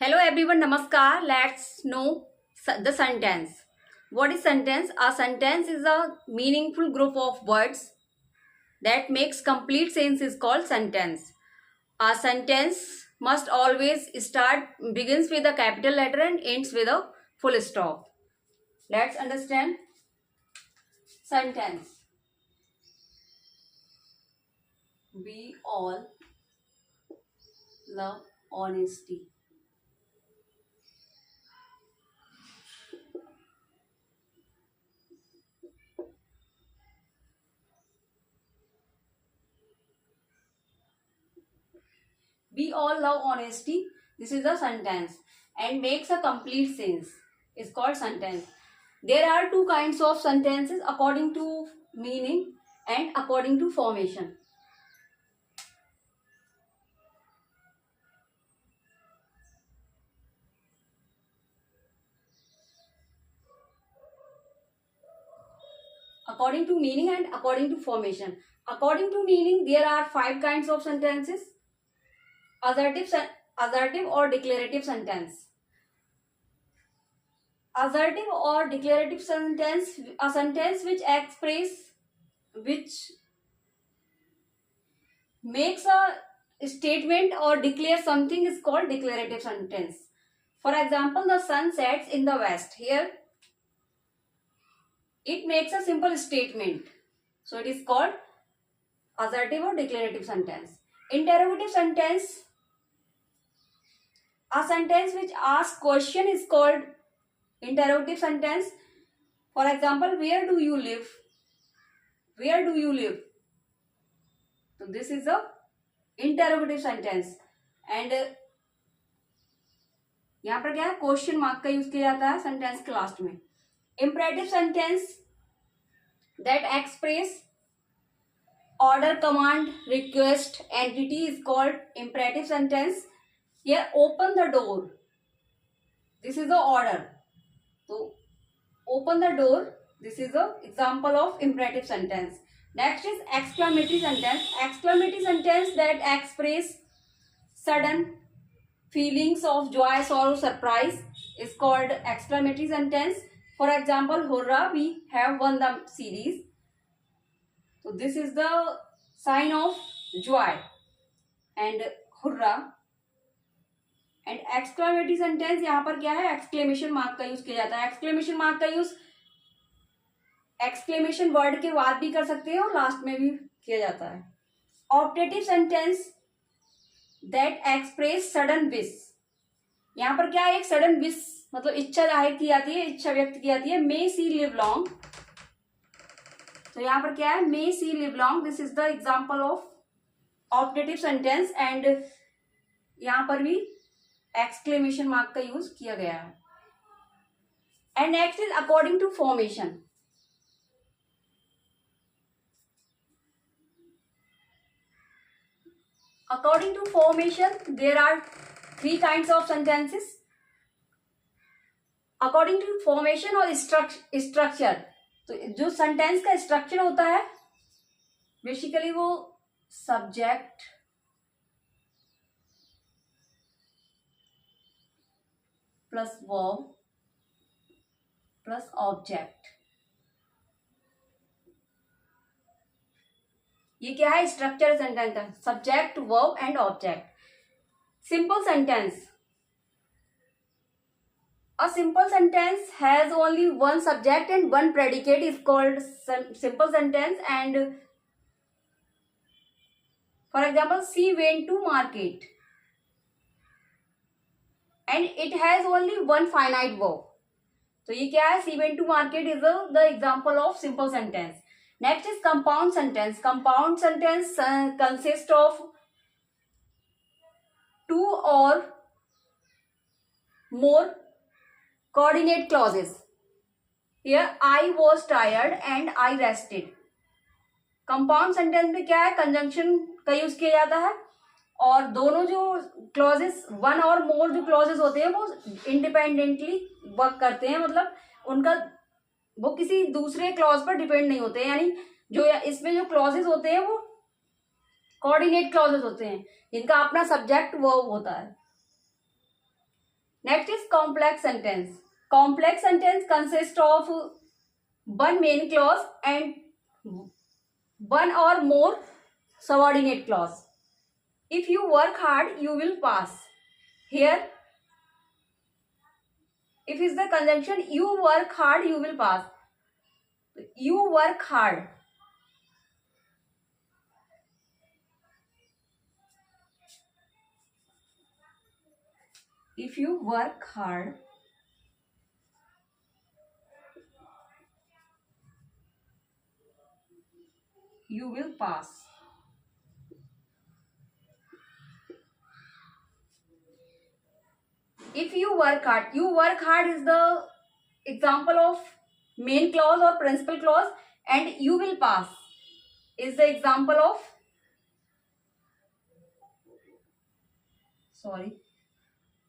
Hello everyone, Namaskar. Let's know the sentence. What is sentence? A sentence is a meaningful group of words that makes complete sense is called sentence. A sentence must always begins with a capital letter and ends with a full stop. Let's understand sentence. We all love honesty. We all love honesty. This is a sentence and makes a complete sense. It's called sentence. There are two kinds of sentences according to meaning and according to formation. According to meaning and according to formation. According to meaning, there are five kinds of sentences. Assertive or declarative sentence. Assertive or declarative sentence, a sentence which makes a statement or declares something is called declarative sentence. For example, the sun sets in the west. Here, it makes a simple statement. So, it is called assertive or declarative sentence. Interrogative sentence, a sentence which asks question is called interrogative sentence. For example, where do you live? Where do you live? So, this is a interrogative sentence. And यहाँ पर क्या है, question mark का use किया जाता है sentence के last में. Imperative sentence that express order, command, request, entity is called imperative sentence. Here, open the door. This is the order. So, open the door. This is the example of imperative sentence. Next is exclamatory sentence. Exclamatory sentence that express sudden feelings of joy, sorrow, surprise is called exclamatory sentence. For example, hurrah, we have won the series. So this is the sign of joy and hurrah. And exclamatory sentence यहाँ पर क्या है, exclamation mark का use किया जाता है. exclamation mark का use exclamation word के बाद भी कर सकते हैं और लास्ट में भी किया जाता है. Optative sentence that express sudden wish. यहाँ पर क्या है, एक sudden wish मतलब इच्छा जाहिर की जाती है, इच्छा व्यक्त की जाती है. May she live long. तो यहाँ पर क्या है, May she live long. This is the example of optative sentence and यहाँ पर भी exclamation mark का यूज किया गया है. And next is according to formation. According to formation, there are three kinds of sentences. According to formation और structure, तो जो सेंटेंस का स्ट्रक्चर होता है बेसिकली वो subject plus verb plus object. ये क्या है, स्ट्रक्चर सेंटेंस का, subject verb and object. Simple sentence, a simple sentence has only one subject and one predicate is called simple sentence. And for example, she went to market and it has only one finite verb. तो ये क्या है, she went to market is the example of simple sentence. Next is compound sentence. Compound sentence consists of two or more coordinate clauses. Here, I was tired and I rested. Compound sentence में क्या है, conjunction का use किया जाता है और दोनों जो क्लॉजेस, वन और मोर जो क्लॉजेस होते हैं वो इंडिपेंडेंटली वर्क करते हैं. मतलब उनका वो किसी दूसरे क्लॉज पर डिपेंड नहीं होते हैं. यानी जो इसमें जो क्लॉजेस होते हैं वो कोऑर्डिनेट क्लॉजेस होते हैं जिनका अपना सब्जेक्ट वर्ब होता है. Next is complex sentence. Complex sentence consists of one main clause and one or more subordinate clause. If you work hard, you will pass. Here, if is the conjunction you work hard, you will pass. You work hard. If you work hard, you will pass. If you work hard is the example of main clause or principal clause, and you will pass is the example of,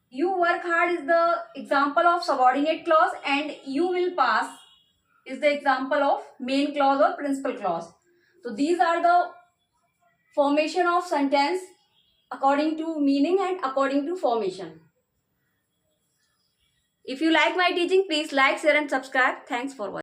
you work hard is the example of subordinate clause, and you will pass is the example of main clause or principal clause. So these are the formation of sentence according to meaning and according to formation. If you like my teaching, please like, share and subscribe. Thanks for watching.